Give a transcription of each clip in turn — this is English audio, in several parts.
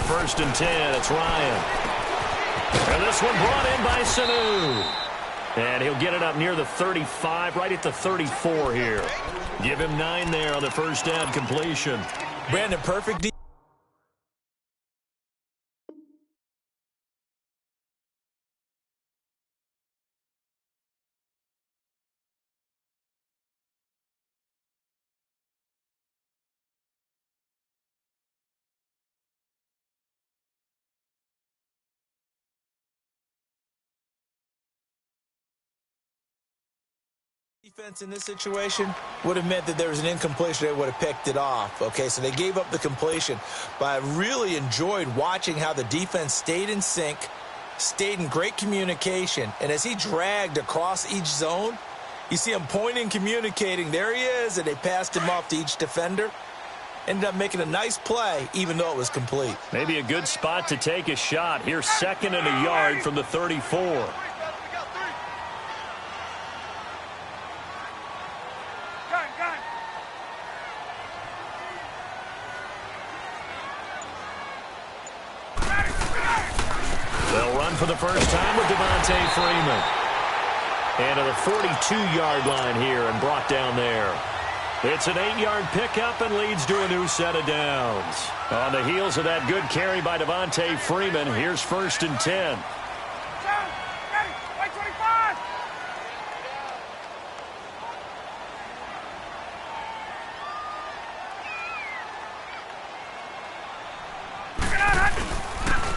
first and 10. It's Ryan. And this one brought in by Sanu. And he'll get it up near the 35, right at the 34 here. Give him 9 there on the first down completion. Brandon, perfect. Defense in this situation would have meant that there was an incompletion. They would have picked it off. Okay, so they gave up the completion. But I really enjoyed watching how the defense stayed in sync, stayed in great communication. And as he dragged across each zone, you see him pointing, communicating. There he is, and they passed him off to each defender. Ended up making a nice play, even though it was complete. Maybe a good spot to take a shot. Here's 2nd and a yard from the 34. For the first time with Devontae Freeman. And to the 42-yard line here and brought down there. It's an 8-yard pickup and leads to a new set of downs. On the heels of that good carry by Devontae Freeman, here's 1st and 10.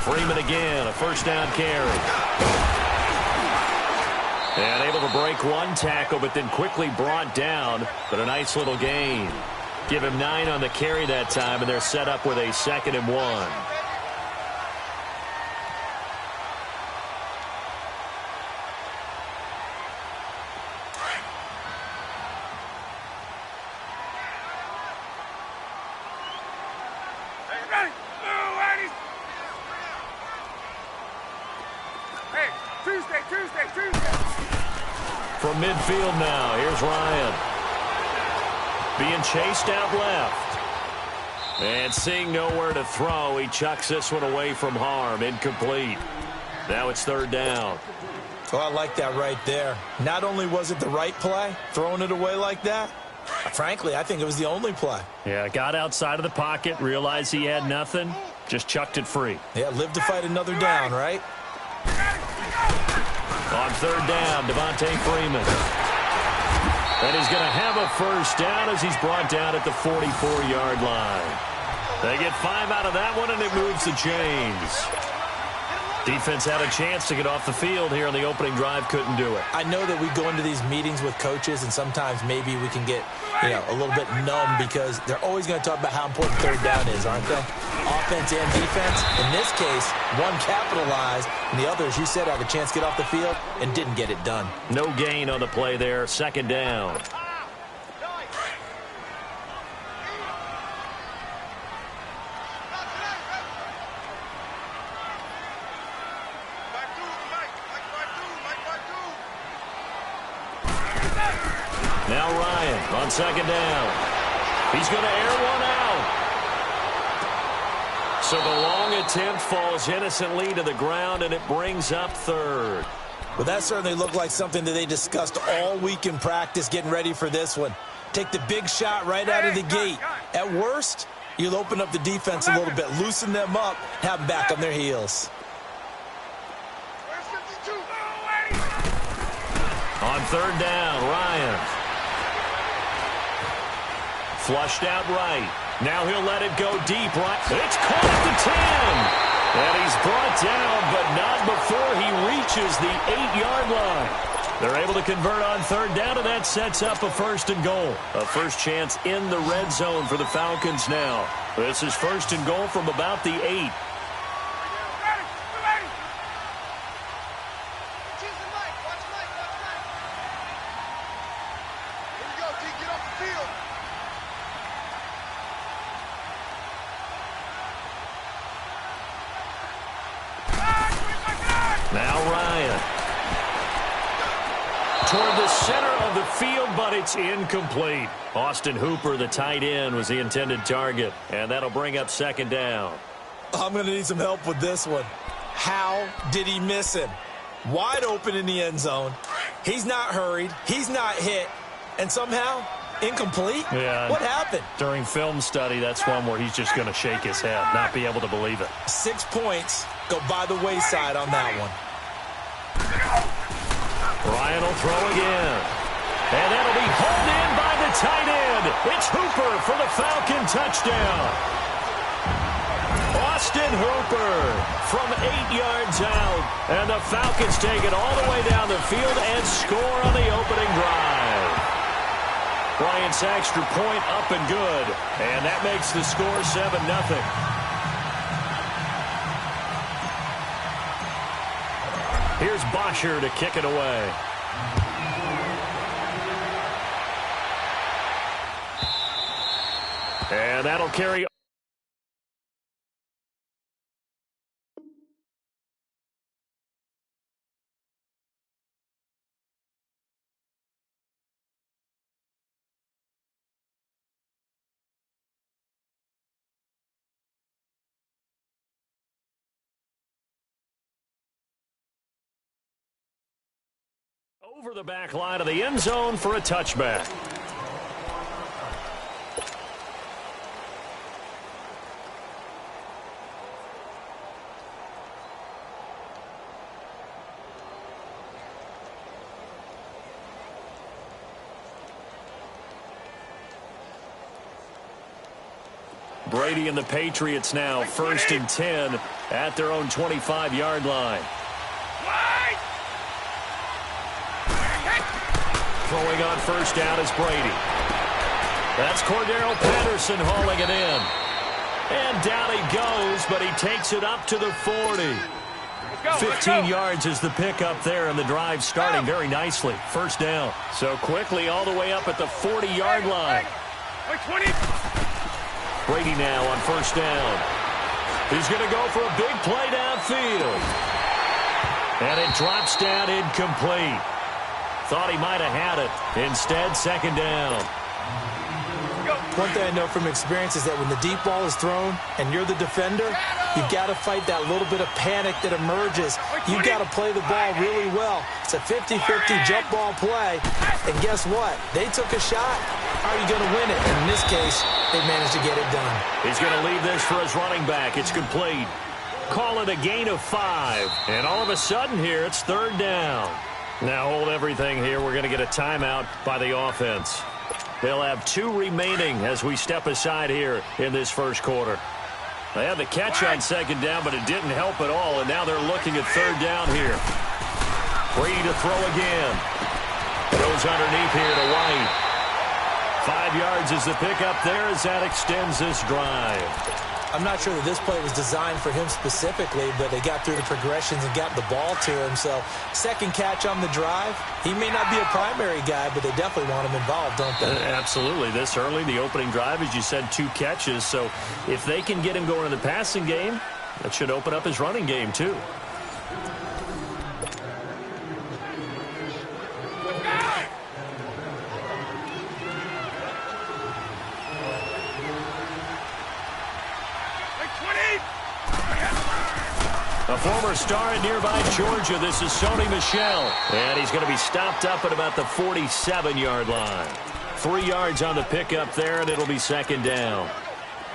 Freeman again, a first down carry. And able to break one tackle, but then quickly brought down. But a nice little gain. Give him 9 on the carry that time, and they're set up with a 2nd and 1. From midfield now, here's Ryan. Being chased out left. And seeing nowhere to throw, he chucks this one away from harm. Incomplete. Now it's 3rd down. Oh, I like that right there. Not only was it the right play, throwing it away like that, frankly, I think it was the only play. Yeah, got outside of the pocket, realized he had nothing, just chucked it free. Yeah, live to fight another down, right? On 3rd down, Devontae Freeman. And he's going to have a first down as he's brought down at the 44-yard line. They get 5 out of that one, and it moves the chains. Defense had a chance to get off the field here on the opening drive, couldn't do it. I know that we go into these meetings with coaches, and sometimes maybe we can get, a little bit numb because they're always going to talk about how important 3rd down is, aren't they? Offense and defense. In this case, one capitalized, and the other, as you said, had a chance to get off the field and didn't get it done. No gain on the play there. 2nd down. Now Ryan on 2nd down. He's going to air one out. So the long attempt falls innocently to the ground, and it brings up 3rd. Well, that certainly looked like something that they discussed all week in practice getting ready for this one. Take the big shot right out of the gate. At worst, you'll open up the defense a little bit, loosen them up, have them back on their heels. On 3rd down, Ryan. Flushed out right. Now he'll let it go deep right. It's caught at the 10. And he's brought down, but not before he reaches the 8-yard line. They're able to convert on 3rd down, and that sets up a 1st and goal. A first chance in the red zone for the Falcons now. This is 1st and goal from about the 8. Now Ryan. Toward the center of the field, but it's incomplete. Austin Hooper, the tight end, was the intended target. And that'll bring up 2nd down. I'm going to need some help with this one. How did he miss him? Wide open in the end zone. He's not hurried. He's not hit. And somehow, incomplete? Yeah. What happened? During film study, that's one where he's just going to shake his head, not be able to believe it. 6 points go by the wayside on that one. Ryan will throw again. And that'll be hauled in by the tight end. It's Hooper for the Falcon touchdown. Austin Hooper from 8 yards out. And the Falcons take it all the way down the field and score on the opening drive. Bryant's extra point up and good. And that makes the score 7-0. Here's Bosher to kick it away. And that'll carry. Over the back line of the end zone for a touchback. Brady and the Patriots now 1st and 10 at their own 25-yard line. Throwing on first down is Brady. That's Cordero Patterson hauling it in. And down he goes, but he takes it up to the 40. 15 yards is the pickup there, and the drive starting very nicely. First down. So quickly all the way up at the 40-yard line. Brady now on first down. He's going to go for a big play downfield. And it drops down incomplete. Thought he might have had it. Instead, second down. One thing I know from experience is that when the deep ball is thrown and you're the defender, you've got to fight that little bit of panic that emerges. You've got to play the ball really well. It's a 50-50 jump ball play. And guess what? They took a shot. How are you going to win it? And in this case, they managed to get it done. He's going to leave this for his running back. It's complete. Call it a gain of 5. And all of a sudden here, it's third down. Now hold everything here. We're going to get a timeout by the offense. They'll have 2 remaining as we step aside here in this first quarter. They had the catch on second down, but it didn't help at all, and now they're looking at third down here. Brady to throw again. Goes underneath here to White. 5 yards is the pickup there as that extends this drive. I'm not sure that this play was designed for him specifically, but they got through the progressions and got the ball to him. So, second catch on the drive. He may not be a primary guy, but they definitely want him involved, don't they? Absolutely. This early, the opening drive, as you said, 2 catches. So, if they can get him going in the passing game, that should open up his running game, too. A former star in nearby Georgia, this is Sony Michel. And he's going to be stopped up at about the 47-yard line. 3 yards on the pickup there, and it'll be second down.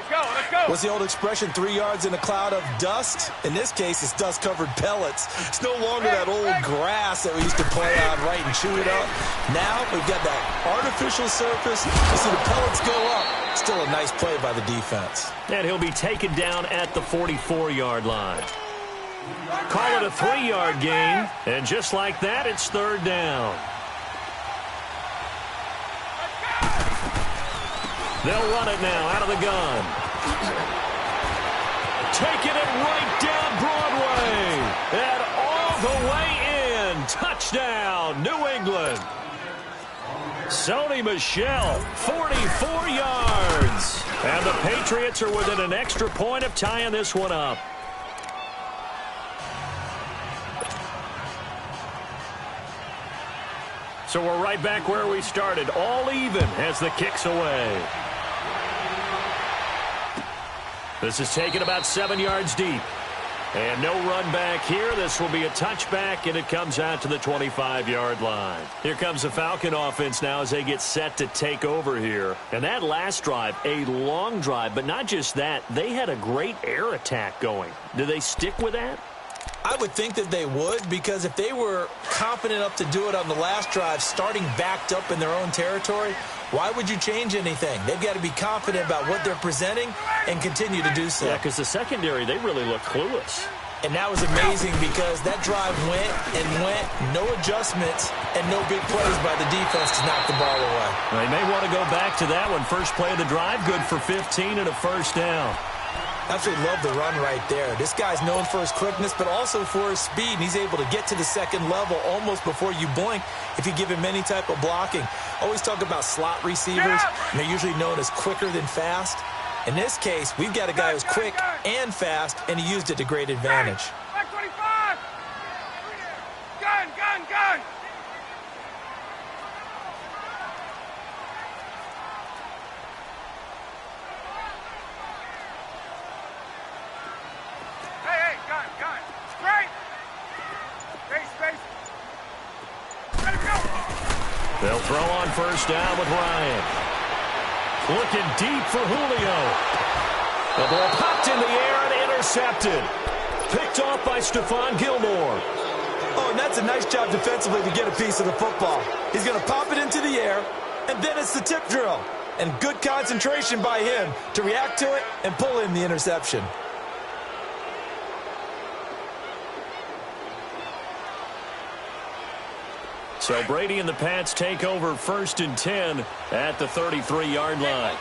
Let's go. What's the old expression, 3 yards in a cloud of dust? In this case, it's dust-covered pellets. It's no longer that old grass that we used to play on, right, and chew it up. Now we've got that artificial surface. You see the pellets go up. Still a nice play by the defense. And he'll be taken down at the 44-yard line. Call it a 3-yard gain, and just like that, it's third down. They'll run it now out of the gun. Taking it right down Broadway, and all the way in. Touchdown, New England. Sony Michel, 44 yards. And the Patriots are within an extra point of tying this one up. So we're right back where we started, all even as the kick's away. This is taken about 7 yards deep. And no run back here. This will be a touchback, and it comes out to the 25-yard line. Here comes the Falcon offense now as they get set to take over here. And that last drive, a long drive, but not just that. They had a great air attack going. Do they stick with that? I would think that they would, because if they were confident enough to do it on the last drive, starting backed up in their own territory, why would you change anything? They've got to be confident about what they're presenting and continue to do so. Yeah, because the secondary, they really look clueless. And that was amazing because that drive went and went, no adjustments, and no big plays by the defense to knock the ball away. They may want to go back to that one. First play of the drive, good for 15 and a first down. Absolutely love the run right there. This guy's known for his quickness, but also for his speed. And he's able to get to the second level almost before you blink if you give him any type of blocking. Always talk about slot receivers, and they're usually known as quicker than fast. In this case, we've got a guy who's quick and fast, and he used it to great advantage. 25! Gun, gun, gun! Hey, gun, gun. Straight! Space. Let him go! They'll throw on first down with Ryan. Looking deep for Julio. The ball popped in the air and intercepted. Picked off by Stephon Gilmore. Oh, and that's a nice job defensively to get a piece of the football. He's going to pop it into the air, and then it's the tip drill. And good concentration by him to react to it and pull in the interception. So Brady and the Pats take over 1st and 10 at the 33-yard line.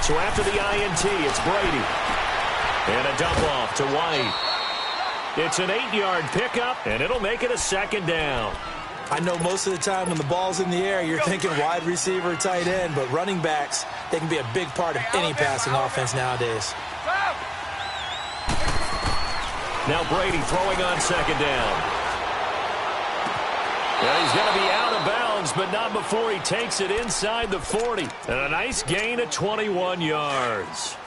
So after the INT, it's Brady. And a dump off to White. It's an 8-yard pickup, and it'll make it a 2nd down. I know most of the time when the ball's in the air, you're thinking wide receiver, tight end, but running backs, they can be a big part of any passing offense nowadays. Now Brady throwing on 2nd down. Well, he's going to be out of bounds, but not before he takes it inside the 40. And a nice gain of 21 yards.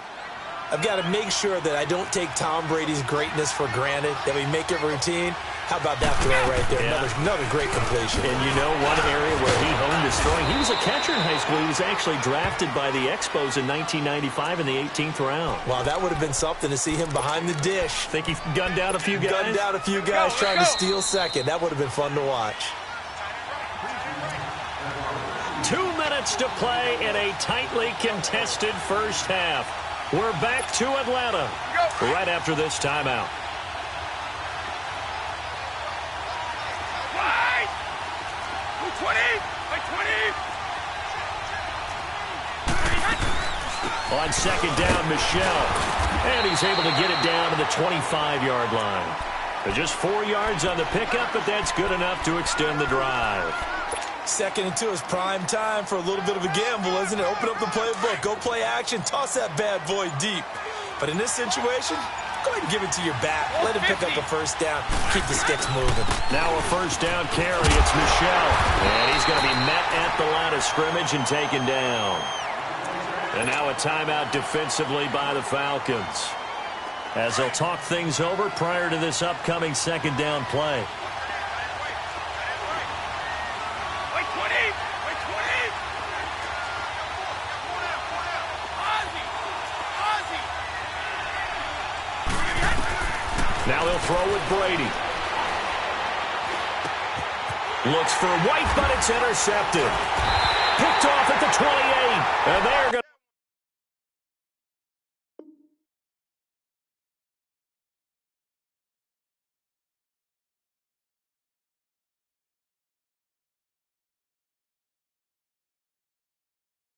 I've got to make sure that I don't take Tom Brady's greatness for granted, that we make it routine. How about that throw right there? Yeah. Another great completion. And you know one area where he honed his throwing? He was a catcher in high school. He was actually drafted by the Expos in 1995 in the 18th round. Wow, that would have been something to see him behind the dish. Think he gunned down a few guys? Gunned down a few guys trying to steal second. That would have been fun to watch. 2 minutes to play in a tightly contested first half. We're back to Atlanta right after this timeout. Right! 20! By 20! On 2nd down, Michelle. And he's able to get it down to the 25-yard line. Just 4 yards on the pickup, but that's good enough to extend the drive. 2nd and 2 is prime time for a little bit of a gamble, isn't it? Open up the playbook, go play action, toss that bad boy deep. But in this situation, go ahead and give it to your back. Let him pick up a first down. Keep the sticks moving. Now a first down carry. It's Michelle. And he's going to be met at the line of scrimmage and taken down. And now a timeout defensively by the Falcons, as they'll talk things over prior to this upcoming 2nd down play. Now he'll throw with Brady. Looks for White, but it's intercepted. Picked off at the 28. And they're going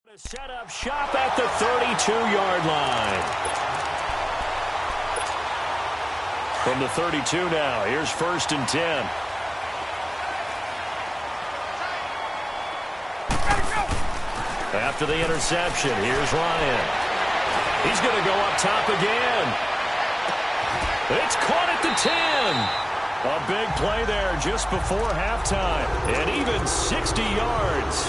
to set up shop at the 32-yard line. From the 32 now, here's 1st and 10. After the interception, here's Ryan. He's going to go up top again. It's caught at the 10. A big play there just before halftime. And even 60 yards.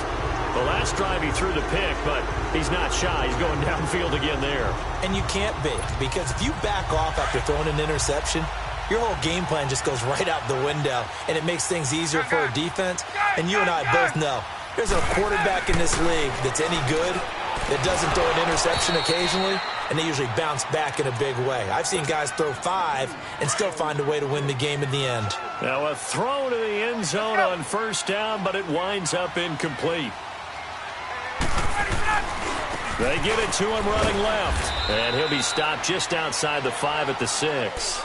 The last drive he threw the pick, but he's not shy. He's going downfield again there. And you can't be, because if you back off after throwing an interception, your whole game plan just goes right out the window, and it makes things easier for a defense. And you and I both know there's a quarterback in this league that's any good that doesn't throw an interception occasionally, and they usually bounce back in a big way. I've seen guys throw 5 and still find a way to win the game in the end. Now a throw to the end zone on first down, but it winds up incomplete. They get it to him running left, and he'll be stopped just outside the 5 at the 6.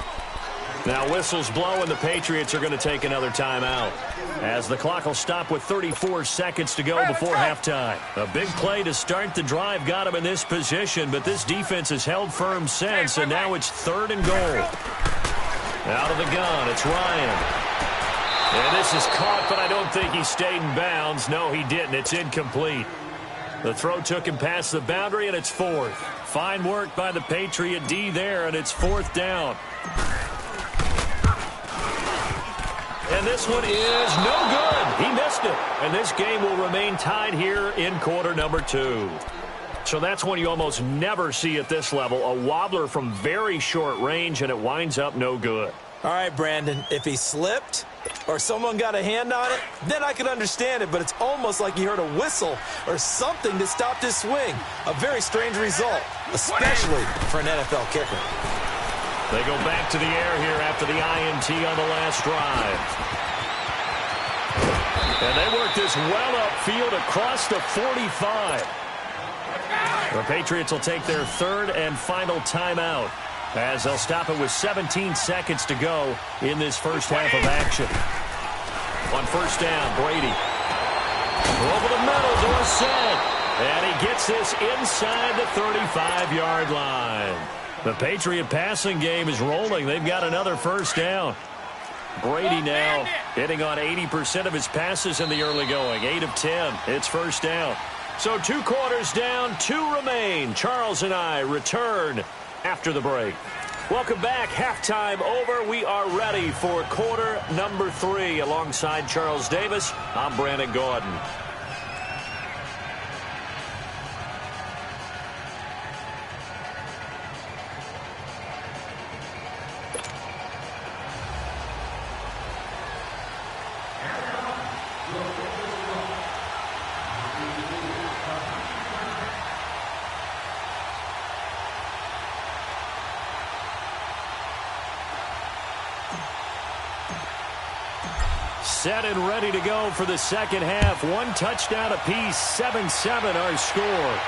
Now whistles blow, and the Patriots are going to take another timeout, as the clock will stop with 34 seconds to go before halftime. A big play to start the drive got him in this position, but this defense has held firm since, and now it's 3rd and goal. Out of the gun, it's Ryan. And this is caught, but I don't think he stayed in bounds. No, he didn't. It's incomplete. The throw took him past the boundary, and it's 4th. Fine work by the Patriot D there, and it's 4th down. And this one is no good. He missed it. And this game will remain tied here in quarter number 2. So that's one you almost never see at this level. A wobbler from very short range, and it winds up no good. All right, Brandon, if he slipped or someone got a hand on it, then I could understand it, but it's almost like he heard a whistle or something that stopped his swing. A very strange result, especially for an NFL kicker. They go back to the air here after the INT on the last drive. And they work this well upfield across the 45. The Patriots will take their 3rd and final timeout, as they'll stop it with 17 seconds to go in this first half of action. On first down, Brady. Over the middle, Dorsett. And he gets this inside the 35-yard line. The Patriot passing game is rolling. They've got another first down. Brady now hitting on 80% of his passes in the early going. 8 of 10. It's first down. So 2 quarters down, 2 remain. Charles and I return after the break. Welcome back. Halftime over. We are ready for quarter number 3. Alongside Charles Davis, I'm Brandon Gordon. Set and ready to go for the second half. 1 touchdown apiece, 7-7 our score.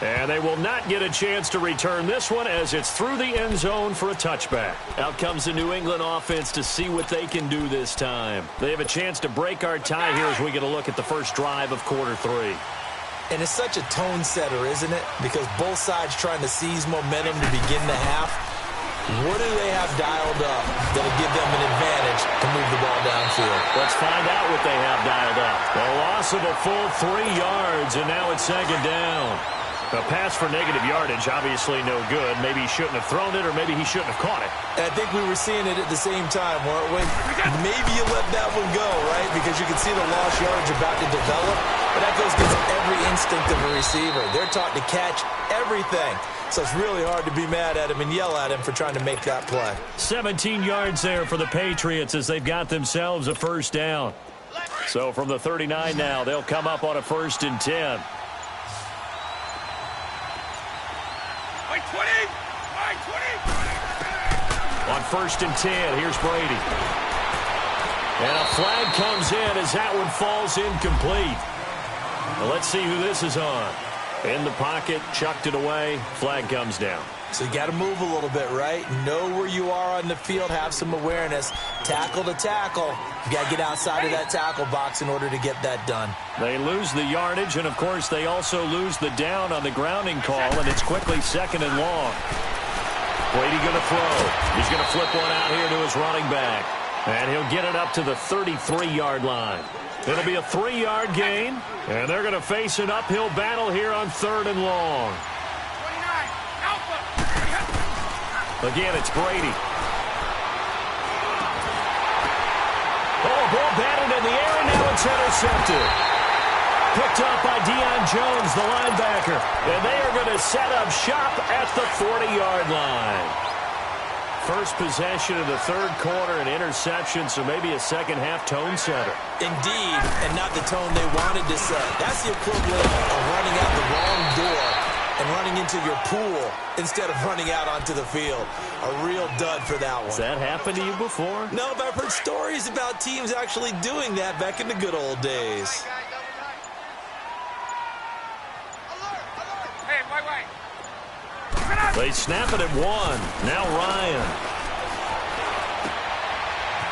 And they will not get a chance to return this one, as it's through the end zone for a touchback. Out comes the New England offense to see what they can do this time. They have a chance to break our tie here as we get a look at the first drive of quarter 3. And it's such a tone setter, isn't it? Because both sides trying to seize momentum to begin the half. What do they have dialed up that'll give them an advantage to move the ball downfield? Let's find out what they have dialed up. A loss of a full 3 yards, and now it's second down. A pass for negative yardage, obviously no good. Maybe he shouldn't have thrown it, or maybe he shouldn't have caught it. I think we were seeing it at the same time, weren't we? Maybe you let that one go, right? Because you can see the lost yardage about to develop. But that goes against every instinct of a receiver. They're taught to catch everything. So it's really hard to be mad at him and yell at him for trying to make that play. 17 yards there for the Patriots as they've got themselves a first down. So from the 39 now, they'll come up on a 1st and 10. On 1st and 10, here's Brady. And a flag comes in as that one falls incomplete. Well, let's see who this is on. In the pocket, chucked it away, flag comes down. So you got to move a little bit, right? Know where you are on the field, have some awareness. Tackle to tackle. You got to get outside of that tackle box in order to get that done. They lose the yardage, and of course they also lose the down on the grounding call, and it's quickly 2nd and long. Brady going to throw. He's going to flip one out here to his running back. And he'll get it up to the 33-yard line. It'll be a 3-yard gain, and they're going to face an uphill battle here on 3rd and long. Again, it's Brady. Oh, ball batted in the air, and now it's intercepted. picked up by Deion Jones, the linebacker. And they are going to set up shop at the 40-yard line. First possession of the third quarter, an interception, so maybe a second-half tone setter. Indeed, and not the tone they wanted to set. That's the equivalent of running out the wrong door and running into your pool instead of running out onto the field. A real dud for that one. Has that happened to you before? No, but I've heard stories about teams actually doing that back in the good old days. They snap it at one. Now Ryan.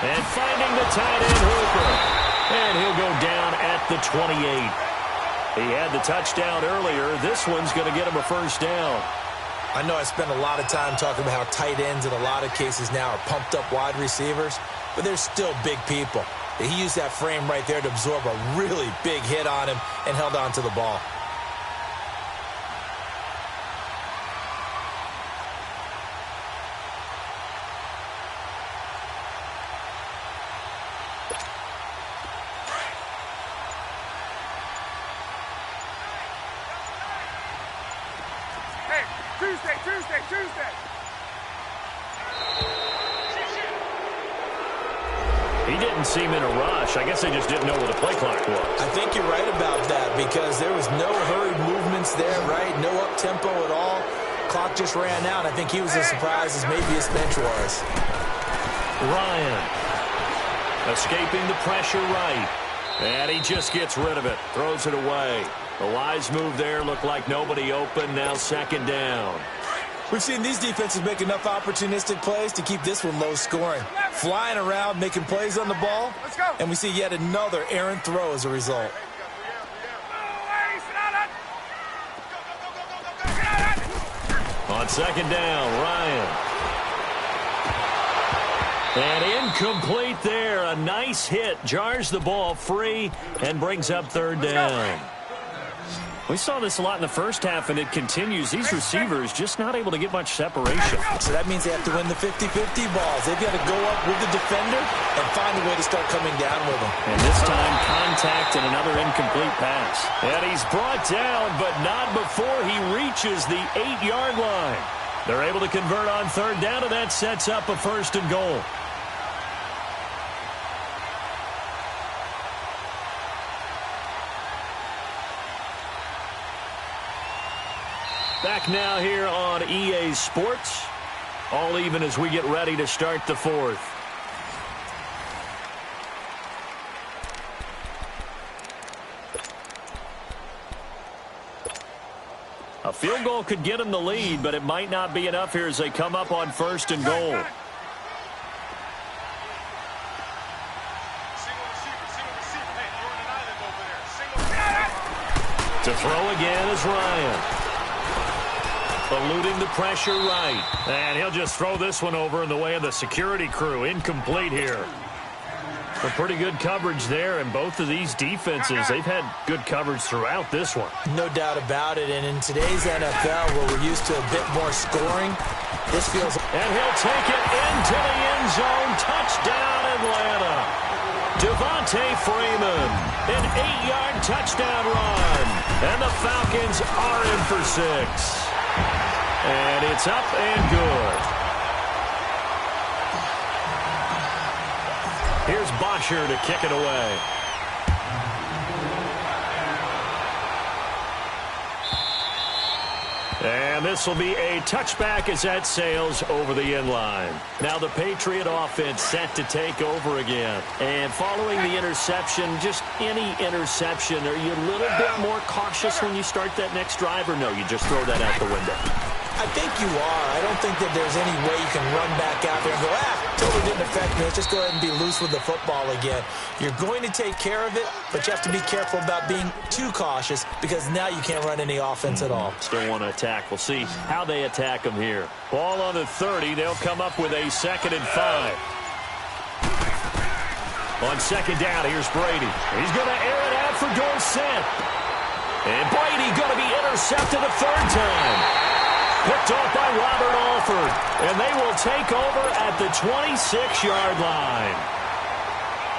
And finding the tight end Hooper. And he'll go down at the 28. He had the touchdown earlier. This one's going to get him a first down. I know I spend a lot of time talking about how tight ends in a lot of cases now are pumped up wide receivers, but they're still big people. He used that frame right there to absorb a really big hit on him and held on to the ball. Tuesday. He didn't seem in a rush. I guess they just didn't know what the play clock was. I think you're right about that because there was no hurried movements there, right? No up-tempo at all. Clock just ran out. I think he was as surprised as maybe his bench was. Ryan escaping the pressure right. And he just gets rid of it. Throws it away. The wise move there. Looked like nobody open. Now second down. We've seen these defenses make enough opportunistic plays to keep this one low scoring. Flying around, making plays on the ball. And we see yet another errant throw as a result. On second down, Ryan. And incomplete there. A nice hit. Jars the ball free and brings up third down. We saw this a lot in the first half, and it continues. These receivers just not able to get much separation. So that means they have to win the 50-50 balls. They've got to go up with the defender and find a way to start coming down with them. And this time, contact and another incomplete pass. And he's brought down, but not before he reaches the 8-yard line. They're able to convert on third down, and that sets up a first and goal. Back now here on EA Sports. All even as we get ready to start the fourth. A field goal could get them the lead, but it might not be enough here as they come up on first and goal. To throw again is Ryan. Eluding the pressure right. And he'll just throw this one over in the way of the security crew. Incomplete here. But pretty good coverage there, and both of these defenses, they've had good coverage throughout this one. No doubt about it, and in today's NFL, where we're used to a bit more scoring, this feels... And he'll take it into the end zone. Touchdown, Atlanta. Devontae Freeman, an 8-yard touchdown run. And the Falcons are in for 6. And it's up and good. Here's Bosher to kick it away. And this will be a touchback as that sails over the end line. Now the Patriot offense set to take over again. And following the interception, just any interception, are you a little bit more cautious when you start that next drive, or no, you just throw that out the window? I think you are. I don't think that there's any way you can run back out there and go, totally didn't affect me. Let's just go ahead and be loose with the football again. You're going to take care of it, but you have to be careful about being too cautious because now you can't run any offense at all. Still want to attack. We'll see how they attack them here. Ball on the 30. They'll come up with a 2nd and 5. On second down, here's Brady. He's going to air it out for Dorsett. And Brady going to be intercepted a third time. Picked off by Robert Alford. And they will take over at the 26-yard line.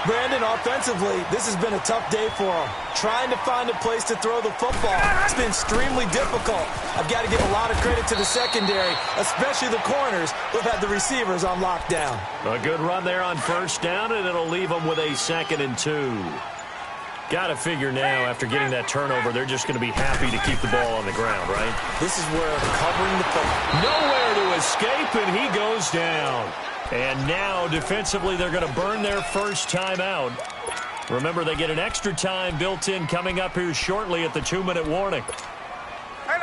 Brandon, offensively, this has been a tough day for him. Trying to find a place to throw the football. It's been extremely difficult. I've got to give a lot of credit to the secondary, especially the corners who've had the receivers on lockdown. A good run there on first down, and it'll leave them with a 2nd and 2. Got to figure now, after getting that turnover, they're just going to be happy to keep the ball on the ground, right? This is where covering the football. Nowhere to escape, and he goes down. And now, defensively, they're going to burn their first timeout. Remember, they get an extra time built in coming up here shortly at the 2-minute warning.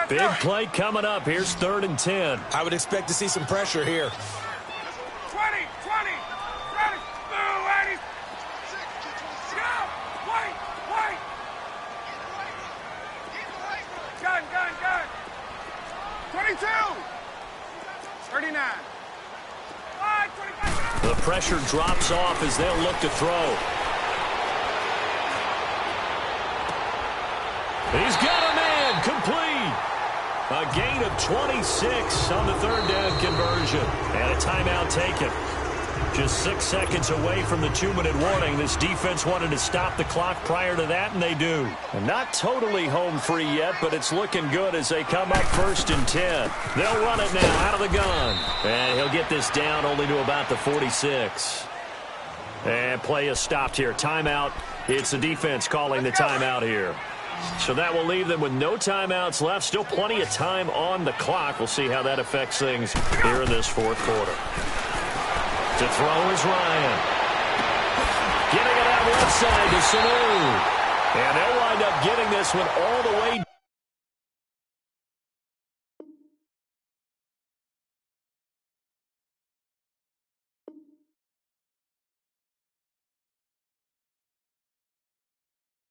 Big play coming up. Here's 3rd and 10. I would expect to see some pressure here. 20, ready, move, ready. Go, wait. Gun. 22, 39. The pressure drops off as they'll look to throw. He's got a man, complete. A gain of 26 on the 3rd down conversion. And a timeout taken. Just 6 seconds away from the 2-minute warning. This defense wanted to stop the clock prior to that, and they do. And not totally home free yet, but it's looking good as they come up 1st and 10. They'll run it now out of the gun. And he'll get this down only to about the 46. And play is stopped here. Timeout. It's the defense calling the timeout here. So that will leave them with no timeouts left. Still plenty of time on the clock. We'll see how that affects things here in this 4th quarter. To throw is Ryan. Getting it out left side to Sanu. And they'll wind up getting this one all the way